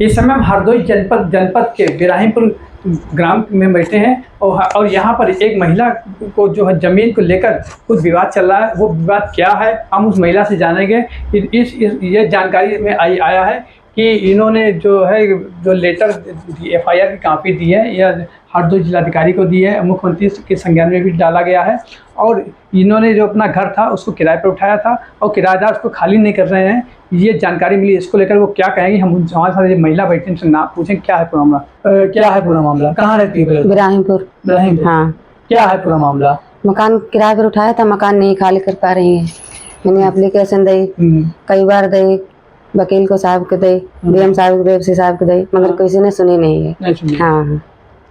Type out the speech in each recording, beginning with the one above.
इस समय हम हरदोई जनपद के बिराहिमपुर ग्राम में बैठे हैं और यहाँ पर एक महिला को जो है ज़मीन को लेकर कुछ विवाद चल रहा है। वो विवाद क्या है हम उस महिला से जानेंगे। ये जानकारी में आया है कि इन्होंने जो है जो लेटर FIR की कापी दी है यह हरदोई जिलाधिकारी को दी है, मुख्यमंत्री के संज्ञान में भी डाला गया है और इन्होंने जो अपना घर था उसको किराए पर उठाया था और किराएदार उसको खाली नहीं कर रहे हैं। ये जानकारी मिली, इसको लेकर वो क्या कहेंगे हम हमारे साथ ये महिला बैठे हैं, उनसे ना पूछें क्या है पूरा मामला। क्या है पूरा मामला, कहाँ रहती है? बिराहिमपुर। हाँ, क्या है पूरा मामला? मकान किराए पर उठाया था, मकान नहीं खाली कर पा रही है। मैंने एप्लीकेशन दी, कई बार दी, वकील को साहब को दी, DM साहब को, DFC साहब को दी, मगर किसी ने सुनी नहीं है। हाँ,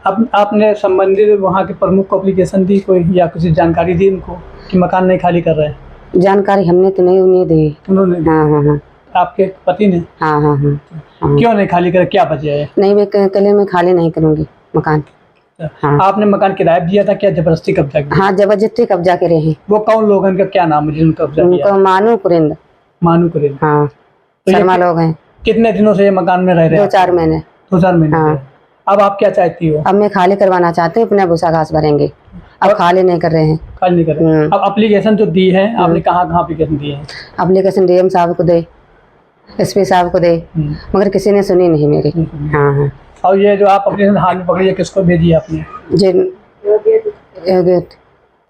अब आपने संबंधित वहाँ के प्रमुख को एप्लीकेशन दी कोई या किसी जानकारी दी उनको कि मकान नहीं खाली कर रहे हैं? जानकारी हमने तो नहीं उन्हें दी। उन्होंने? हाँ। आपके पति ने? हाँ। क्यों नहीं खाली कर, क्या वजह है? नहीं, मैं कल मैं खाली नहीं करूँगी मकान। हाँ। आपने मकान किराए दिया था क्या जबरदस्ती कब्जा किया? हाँ, जबरदस्ती कब्जा करे हैं। वो कौन लोग हैं, उनका क्या नाम है जिन्होंने कब्जा किया? उनको मानू कुरिंद। हाँ, शर्मा लोग हैं। कितने दिनों से ये मकान में रह रहे हैं? 2-4 महीने। 2-4 महीने। हाँ। अब आप क्या चाहती हो? अब मैं खाली करवाना चाहती हूँ, अपना भूसा घास भरेंगे। अब खाली नहीं कर रहे हैं। खाली नहीं कर रहे हैं। अब एप्लीकेशन जो दी है आपने कहाँ एप्लीकेशन दी है? एप्लीकेशन DM साहब को दे, SP साहब को दे, मगर किसी ने सुनी नहीं मेरी। हाँ। और ये जो आप एप्लीकेशन हाथ में पकड़ी है किसको भेजी आपने?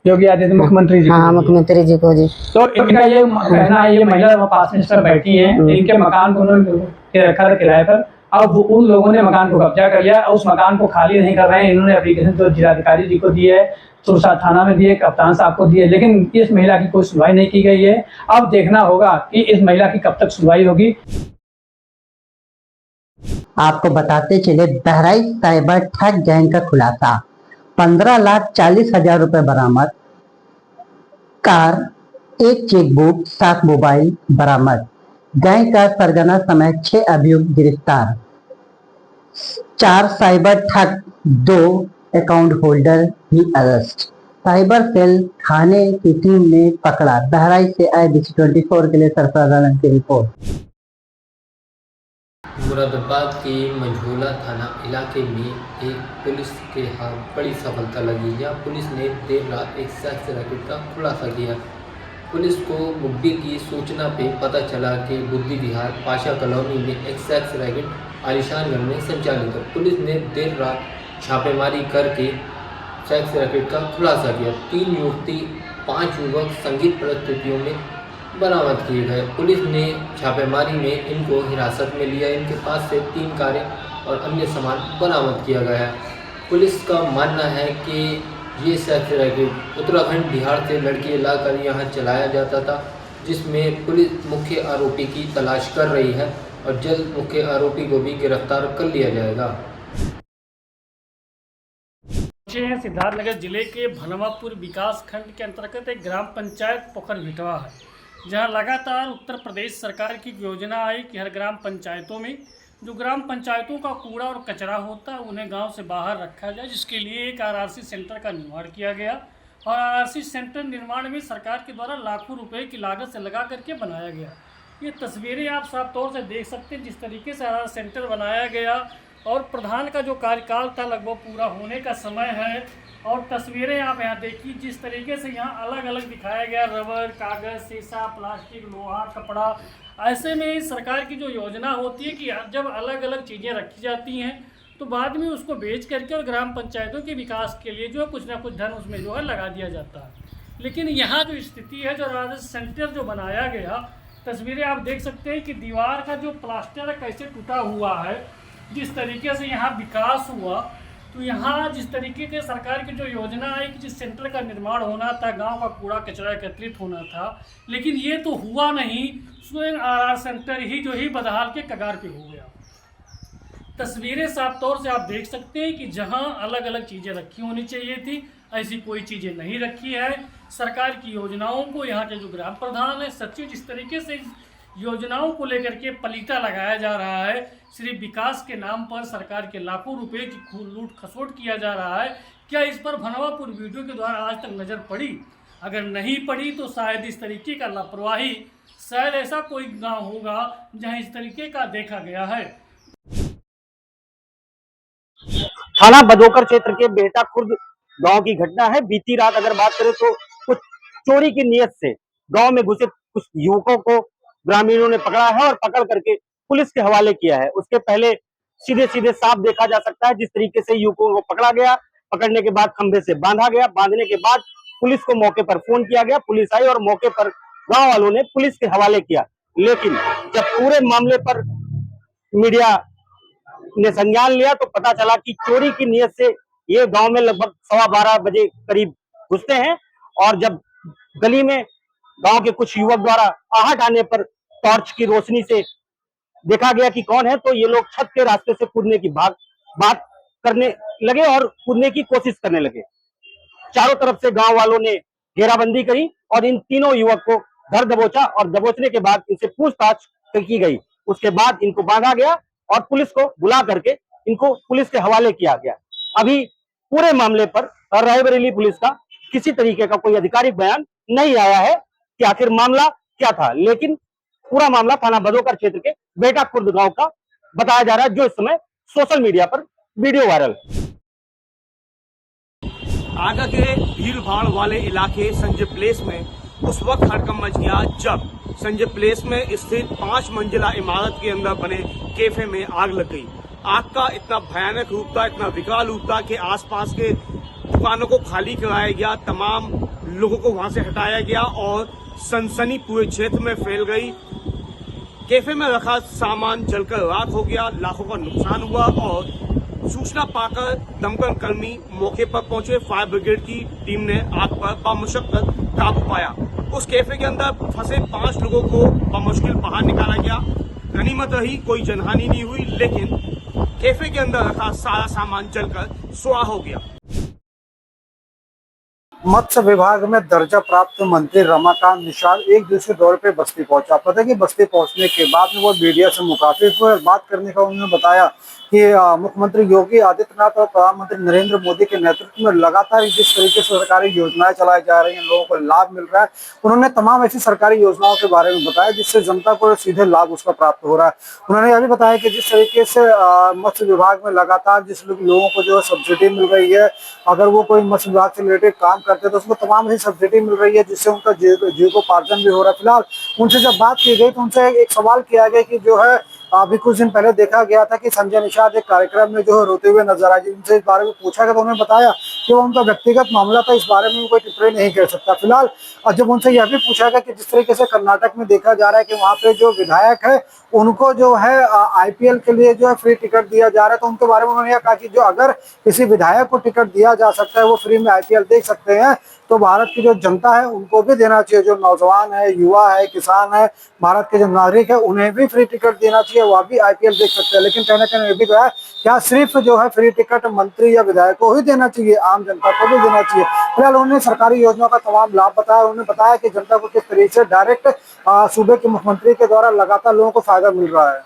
योगी आदित्यनाथ मुख्यमंत्री जी। हाँ, मुख्यमंत्री जी को जी। तो इनका ये कहना है, ये महिला पास में बैठी है, इनके मकान को उन्होंने रखा था किराए पर, अब उन लोगों ने मकान को कब्जा कर लिया, उस मकान को खाली नहीं कर रहे हैं। इन्होंने एप्लीकेशन तो जिलाधिकारी जी को दी है, सुरसा थाना में दिए, कप्तान साहब को दिए, लेकिन इस महिला की कोई सुनवाई नहीं की गई है। अब देखना होगा कि इस महिला की कब तक सुनवाई होगी। आपको बताते चले, बहराइच साइबर ठग गैंग का खुलासा, 15,40,000 रुपए बरामद, कार, एक चेकबुक, 7 मोबाइल बरामद। गैंग का सरगना समय 6 अभियुक्त गिरफ्तार, 4 साइबर ठग, 2 अकाउंट होल्डर भी अरेस्ट। साइबर सेल थाने की टीम ने पकड़ा। बहराइच से IBC24 के लिए सरफराज की रिपोर्ट। मुरादाबाद के मंझोला थाना इलाके में एक पुलिस के हाथ बड़ी सफलता लगी। यह पुलिस ने देर रात एक सेक्स रैकेट का खुलासा किया। पुलिस को मुखबिर की सूचना पे पता चला कि बुद्धि विहार पाशा कॉलोनी में एक सेक्स रैकेट आलिशान घर में संचालित है। पुलिस ने देर रात छापेमारी करके सेक्स रैकेट का खुलासा किया। 3 युवती 5 युवक संगीत प्रस्तुतियों में बरामद किए गए। पुलिस ने छापेमारी में इनको हिरासत में लिया। इनके पास से 3 कारें और अन्य सामान बरामद किया गया। पुलिस का मानना है कि ये सेक्स रैकेट उत्तराखंड बिहार से लड़की लाकर यहाँ चलाया जाता था, जिसमें पुलिस मुख्य आरोपी की तलाश कर रही है और जल्द मुख्य आरोपी को भी गिरफ्तार कर लिया जाएगा। सिद्धार्थनगर जिले के भनवापुर विकास खंड के अंतर्गत एक ग्राम पंचायत पोखर भिटवा है, जहां लगातार उत्तर प्रदेश सरकार की योजना आई कि हर ग्राम पंचायतों में जो ग्राम पंचायतों का कूड़ा और कचरा होता है उन्हें गांव से बाहर रखा जाए, जिसके लिए एक RRC सेंटर का निर्माण किया गया। और RRC सेंटर निर्माण में सरकार के द्वारा लाखों रुपए की लागत से लगा करके बनाया गया। ये तस्वीरें आप साफ तौर से देख सकते हैं जिस तरीके से RRC सेंटर बनाया गया, और प्रधान का जो कार्यकाल था लगभग पूरा होने का समय है। और तस्वीरें आप यहाँ देखिए जिस तरीके से यहाँ अलग अलग दिखाया गया, रबर, कागज़, शीशा, प्लास्टिक, लोहा, कपड़ा। ऐसे में सरकार की जो योजना होती है कि जब अलग अलग चीज़ें रखी जाती हैं तो बाद में उसको बेच करके और ग्राम पंचायतों के विकास के लिए जो है कुछ ना कुछ धन उसमें जो है लगा दिया जाता है। लेकिन यहाँ जो स्थिति है, जो RRC सेंटर जो बनाया गया, तस्वीरें आप देख सकते हैं कि दीवार का जो प्लास्टर है कैसे टूटा हुआ है, जिस तरीके से यहाँ विकास हुआ। तो यहाँ जिस तरीके के सरकार की जो योजना है कि जिस सेंटर का निर्माण होना था, गांव का कूड़ा कचरा एकत्रित होना था, लेकिन ये तो हुआ नहीं। स्वयं RRC सेंटर ही जो ही बदहाल के कगार पे हो गया। तस्वीरें साफ तौर से आप देख सकते हैं कि जहां अलग अलग चीज़ें रखी होनी चाहिए थी, ऐसी कोई चीज़ें नहीं रखी है। सरकार की योजनाओं को यहाँ के जो ग्राम प्रधान है, सचिव, जिस तरीके से योजनाओं को लेकर के पलीता लगाया जा रहा है, सिर्फ विकास के नाम पर सरकार के लाखों रुपए की लूट खसोट किया जा रहा है। क्या इस पर भनवापुर वीडियो के द्वारा आज तक नज़र पड़ी? अगर नहीं पड़ी तो शायद इस तरीके का लापरवाही, शायद ऐसा कोई गांव होगा जहां इस तरीके का देखा गया है। थाना बदोकर क्षेत्र के बेहटा खुर्द गांव की घटना है। बीती रात अगर बात करें तो कुछ चोरी की नीयत से गांव में घुसे कुछ युवकों को ग्रामीणों ने पकड़ा है और पकड़ करके पुलिस के हवाले किया है। उसके पहले सीधे सीधे साफ देखा जा सकता है जिस तरीके से युवकों को पकड़ा गया, पकड़ने के बाद खंभे से बांधा गया, बांधने के बाद पुलिस को मौके पर फोन किया गया, पुलिस आई और मौके पर गांव वालों ने पुलिस के हवाले किया। लेकिन जब पूरे मामले पर मीडिया ने संज्ञान लिया तो पता चला कि चोरी की नीयत से ये गांव में लगभग 12:15 बजे करीब घुसते हैं और जब गली में गांव के कुछ युवक द्वारा आहट आने पर टॉर्च की रोशनी से देखा गया कि कौन है, तो ये लोग छत के रास्ते से कूदने की बात करने लगे और कूदने की कोशिश करने लगे। चारों तरफ से गांव वालों ने घेराबंदी करी और इन तीनों युवक को धर दबोचा और दबोचने के बाद इनसे पूछताछ की गई। उसके बाद इनको बांधा गया और पुलिस को बुला करके इनको पुलिस के हवाले किया गया। अभी पूरे मामले पर रायबरेली पुलिस का किसी तरीके का कोई आधिकारिक बयान नहीं आया है कि आखिर मामला क्या था, लेकिन पूरा मामला थाना बदोकर क्षेत्र के बेटा खुर्द गांव का बताया जा रहा है, जो इस समय सोशल मीडिया पर वीडियो वायरल। आगा के भीड़ भाड़ वाले इलाके संजय प्लेस में उस वक्त हड़कंप मच गया जब संजय प्लेस में स्थित 5 मंजिला इमारत के अंदर बने कैफे में आग लग गई। आग का इतना भयानक रूप था, इतना विकराल रूप था कि आसपास के दुकानों को खाली कराया गया, तमाम लोगों को वहां से हटाया गया और सनसनी पूरे क्षेत्र में फैल गई। कैफे में रखा सामान जलकर राख हो गया, लाखों का नुकसान हुआ और सूचना पाकर दमकल कर्मी मौके पर पहुंचे। फायर ब्रिगेड की टीम ने आग पर बमुश्किल काबू पाया। उस कैफे के अंदर फंसे 5 लोगों को बमुश्किल बाहर निकाला गया। गनीमत रही, कोई जनहानि नहीं हुई, लेकिन कैफे के अंदर रखा सारा सामान जलकर सुआह हो गया। मत्स्य विभाग में दर्जा प्राप्त मंत्री रमाकांत निषाद एक दिवसीय दौरे पे बस्ती पहुंचा। पता है कि बस्ती पहुंचने के बाद में वो मीडिया से मुखातिब हुए और बात करने का उन्होंने बताया कि मुख्यमंत्री योगी आदित्यनाथ और प्रधानमंत्री नरेंद्र मोदी के नेतृत्व में लगातार जिस तरीके से सरकारी योजनाएं चलाई जा रही हैं, लोगों को लाभ मिल रहा है। उन्होंने तमाम ऐसी सरकारी योजनाओं के बारे में बताया जिससे जनता को सीधे लाभ उसका प्राप्त हो रहा है। उन्होंने यह भी बताया कि जिस तरीके से मत्स्य विभाग में लगातार जिस लोगों को जो है सब्सिडी मिल रही है, अगर वो कोई मत्स्य विभाग से रिलेटेड काम करते हैं तो उसको तमाम ऐसी सब्सिडी मिल रही है जिससे उनका जीविकोपार्जन भी हो रहा है। फिलहाल उनसे जब बात की गई तो उनसे एक सवाल किया गया कि जो है अभी कुछ दिन पहले देखा गया था कि संजय निषाद एक कार्यक्रम में जो है रोते हुए नजर आए। उनसे इस बारे में पूछा गया तो उन्होंने बताया कि वो उनका व्यक्तिगत मामला था, इस बारे में कोई टिप्पणी नहीं कर सकता। फिलहाल और जब उनसे यह भी पूछा गया कि जिस तरीके से कर्नाटक में देखा जा रहा है कि वहाँ पे जो विधायक है उनको जो है IPL के लिए जो है फ्री टिकट दिया जा रहा है, तो उनके बारे में उन्होंने यह कहा कि जो अगर किसी विधायक को टिकट दिया जा सकता है, वो फ्री में IPL देख सकते हैं, तो भारत की जो जनता है उनको भी देना चाहिए। जो नौजवान है, युवा है, किसान है, भारत के जो नागरिक है, उन्हें भी फ्री टिकट देना चाहिए, वह भी IPL देख सकते हैं। लेकिन कहना चाहिए भी कहा क्या सिर्फ जो है फ्री टिकट मंत्री या विधायक को ही देना चाहिए, आम जनता को भी देना चाहिए। फिलहाल उन्होंने सरकारी योजनाओं का तमाम लाभ बताया। उन्होंने बताया कि जनता को किस तरीके से डायरेक्ट सूबे के मुख्यमंत्री के द्वारा लगातार लोगों को फायदा मिल रहा है।